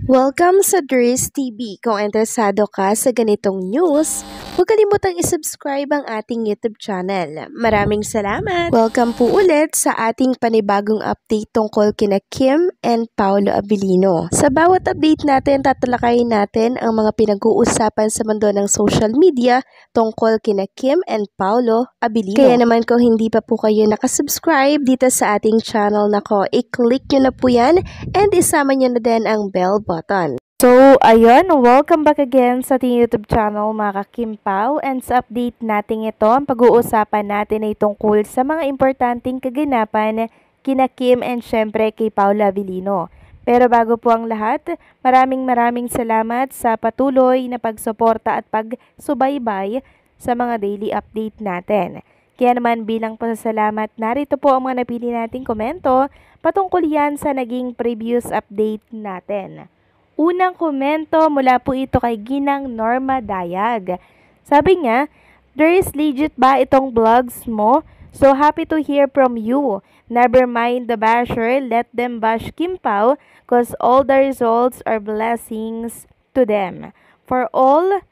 Welcome sa Dries TV. Kung interesado ka sa ganitong news, huwag kalimutang isubscribe ang ating YouTube channel. Maraming salamat! Welcome po ulit sa ating panibagong update tungkol kina Kim and Paolo Abilino. Sa bawat update natin, tatalakayin natin ang mga pinag-uusapan sa mundo ng social media tungkol kina Kim and Paolo Abilino. Kaya naman kung hindi pa po kayo nakasubscribe dito sa ating channel nako, i-click nyo na po yan and isama nyo na din ang bell button. So, ayun, welcome back again sa ating YouTube channel mga ka-Kim Pao, and sa update natin ito, ang pag-uusapan natin ay tungkol sa mga importanteng kaganapan kina Kim and syempre kay Paolo Abilino. Pero bago po ang lahat, maraming salamat sa patuloy na pagsuporta at pagsubaybay sa mga daily update natin. Kaya naman bilang pasasalamat, narito po ang mga napili nating komento patungkol yan sa naging previous update natin. Unang komento mula po ito kay Ginang Norma Dayag. Sabi niya, "There is legit ba itong vlogs mo? So happy to hear from you. Never mind the basher, let them bash Kim Pao cause all the results are blessings to them. For all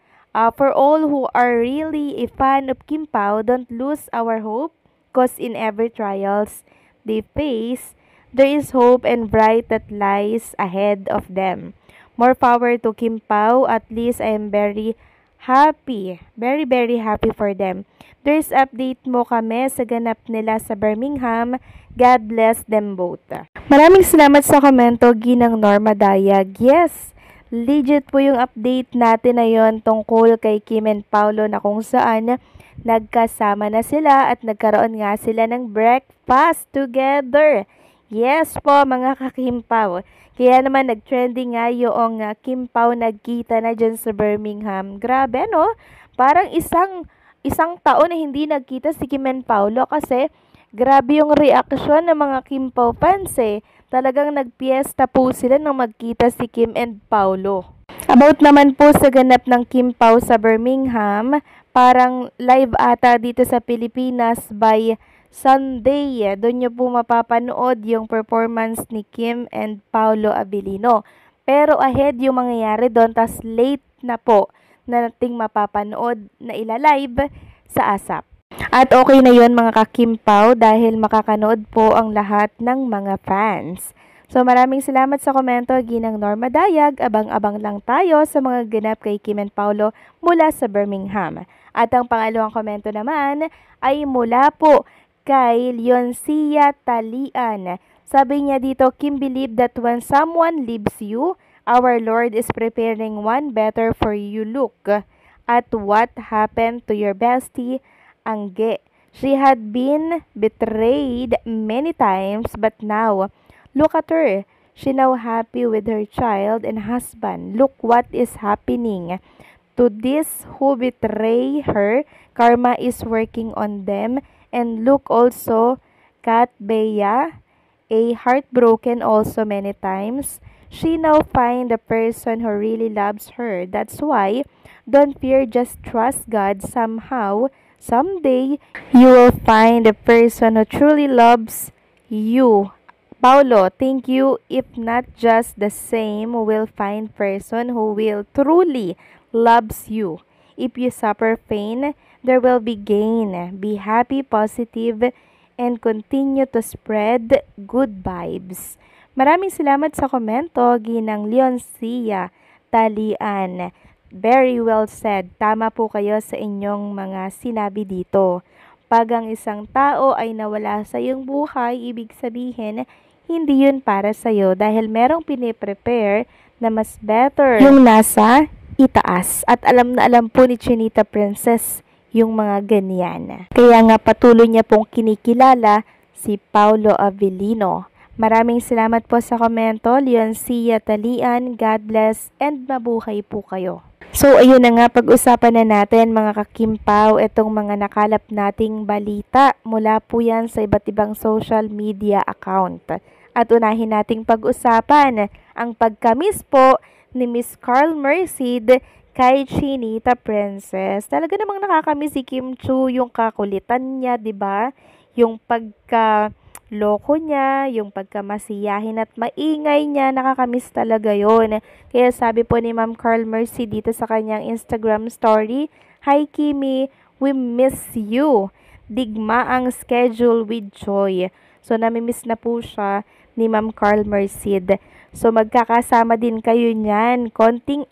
who are really a fan of Kim Pao, don't lose our hope cause in every trials they face, there is hope and bright that lies ahead of them. More power to Kim Pao. At least I am very happy. Very happy for them. There's update mo kami sa ganap nila sa Birmingham. God bless them both." Maraming salamat sa komento, Ginang Norma Dayag. Yes, legit po yung update natin na yon tungkol kay Kim and Paolo na kung saan nagkasama na sila at nagkaroon nga sila ng breakfast together. Yes po mga ka-Kim Pao. Kaya naman nag-trending nga yung Kim Pao nagkita na dyan sa Birmingham. Grabe no? Parang isang taon na hindi nagkita si Kim and Paolo kasi grabe yung reaksyon ng mga Kim Pao fans eh. Talagang nagpiesta po sila nang magkita si Kim and Paolo. About naman po sa ganap ng Kim Pao sa Birmingham, parang live ata dito sa Pilipinas by Sunday. Doon nyo po mapapanood yung performance ni Kim and Paolo Abilino. Pero ahead yung mangyayari doon, tas late na po na nating mapapanood na ilalive sa ASAP. At okay na yon mga ka-Kim Pao dahil makakanood po ang lahat ng mga fans. So maraming salamat sa komento, Ginang Norma Dayag. Abang-abang lang tayo sa mga ganap kay Kim and Paolo mula sa Birmingham. At ang pangalawang komento naman ay mula po kay Leoncia Talian. Sabi niya dito, "Kim, believe that when someone leaves you, our Lord is preparing one better for you. Look at what happened to your bestie, Angge. She had been betrayed many times, but now, look at her. She now happy with her child and husband. Look what is happening to this who betray her. Karma is working on them. And look also, Kat Bea, a heartbroken also many times. She now find the person who really loves her. That's why, don't fear, just trust God. Somehow, someday, you will find the person who truly loves you." Paolo, thank you. If not just the same, will find person who will truly loves you. If you suffer pain, there will be gain. Be happy, positive, and continue to spread good vibes. Maraming salamat sa komento, Ginang Leoncia Talian. Very well said. Tama po kayo sa inyong mga sinabi dito. Pag ang isang tao ay nawala sa iyong buhay, ibig sabihin, hindi yun para sa'yo dahil merong piniprepare na mas better yung nasa itaas. At alam na alam po ni Chinita Princess yung mga ganyan. Kaya nga patuloy niya pong kinikilala si Paolo Abilino. Maraming salamat po sa komento, Leoncia Talian. God bless and mabuhay po kayo. So ayun na nga, pag-usapan na natin mga ka-Kim Pao itong mga nakalap nating balita mula po yan sa iba't ibang social media account. At unahin nating pag-usapan ang pagkamis po ni Miss Carl Merced kay Chinita Princess. Talaga namang nakakamiss si Kim Chu, yung kakulitan niya, 'di ba? Yung loko niya, yung pagkamasiyahin at maingay niya, nakakamiss talaga yon. Kaya sabi po ni Ma'am Carl Mercy dito sa kanyang Instagram story, "Hi Kimi, we miss you. Digma ang schedule with joy." So namimiss na po siya ni Ma'am Carl Mercy. So magkakasama din kayo niyan. Konting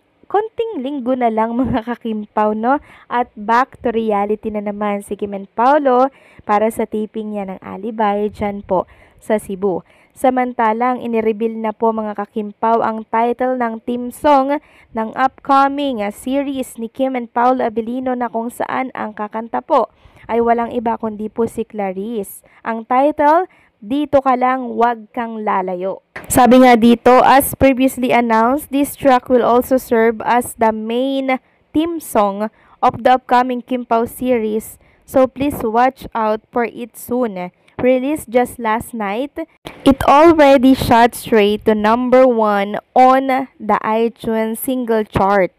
linggo na lang mga kakimpaw, no? At back to reality na naman si Kim and Paolo para sa taping niya ng Alibay dyan po sa Cebu. Samantalang inireveal na po mga kakimpaw ang title ng theme song ng upcoming series ni Kim and Paolo Abilino na kung saan ang kakanta po ay walang iba kundi po si Clarice. Ang title, "Dito Ka Lang, Wag Kang Lalayo." Sabi nga dito, as previously announced, this track will also serve as the main theme song of the upcoming Kim Pao series, so please watch out for it soon. Released just last night, it already shot straight to #1 on the iTunes single chart.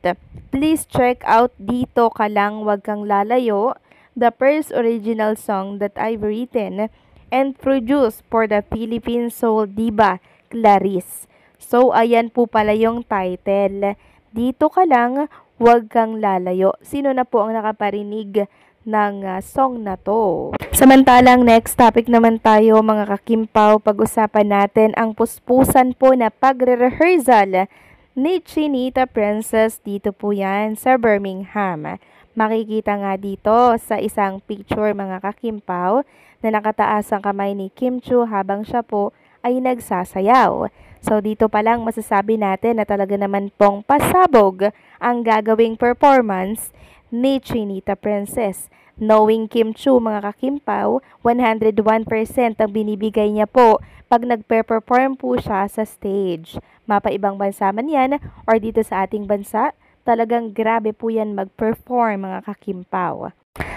Please check out Dito Ka Lang, Wag Kang Lalayo, the first original song that I've written and produced for the Philippine soul diva Clarice. So, ayan po pala yung title. Dito Ka Lang, Wag Kang Lalayo. Sino na po ang nakaparinig ng song na to? Samantalang next topic naman tayo mga kakimpaw, pag-usapan natin ang puspusan po na pagre-rehearsal ni Chinita Princess dito po yan sa Birmingham. Makikita nga dito sa isang picture mga kakimpaw na nakataas ang kamay ni Kim Chiu habang siya po ay nagsasayaw. So dito pa lang masasabi natin na talaga naman pong pasabog ang gagawing performance ni Chinita Princess. Knowing Kim Chiu mga kakimpaw, 101% ang binibigay niya po pag nagpe-perform po siya sa stage. Mapaibang bansa man yan or dito sa ating bansa, talagang grabe po yan mag-perform mga kakimpaw.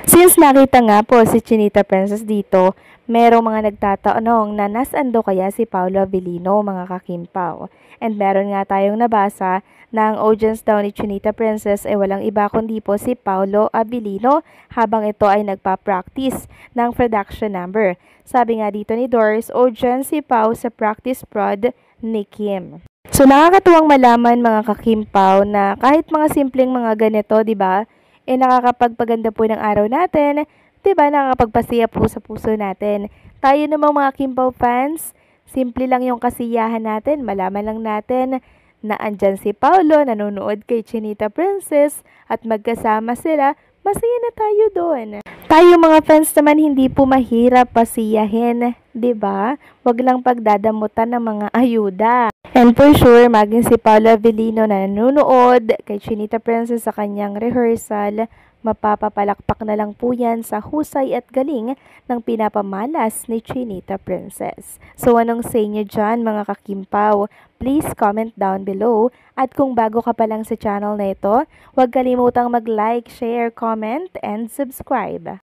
Since nakita nga po si Chinita Princess dito, merong mga nagtatanong na nasaan daw kaya si Paolo Abilino mga kakimpaw. And meron nga tayong nabasa na ang audience daw ni Chinita Princess ay walang iba kundi po si Paolo Abilino habang ito ay nagpa-practice ng production number. Sabi nga dito ni Doris, audience si Pao sa practice prod ni Kim. So nakakatuwang malaman mga kakimpaw na kahit mga simpleng mga ganito, di ba? Nakakapagpaganda po ng araw natin, diba, nakakapagpasaya po sa puso natin. Tayo namang mga Kimpaw fans, simple lang yung kasiyahan natin, malaman lang natin na andyan si Paolo, nanonood kay Chinita Princess, at magkasama sila, masaya na tayo doon. Tayo mga fans naman hindi po mahirap pasiyahin, diba? Wag lang pagdadamutan ng mga ayuda. And for sure, maging si Paolo Abilino na nanonood kay Chinita Princess sa kanyang rehearsal, mapapapalakpak na lang po yan sa husay at galing ng pinapamalas ni Chinita Princess. So anong say nyo dyan mga kakimpaw? Please comment down below. At kung bago ka pa lang sa channel na ito, huwag kalimutang mag-like, share, comment, and subscribe.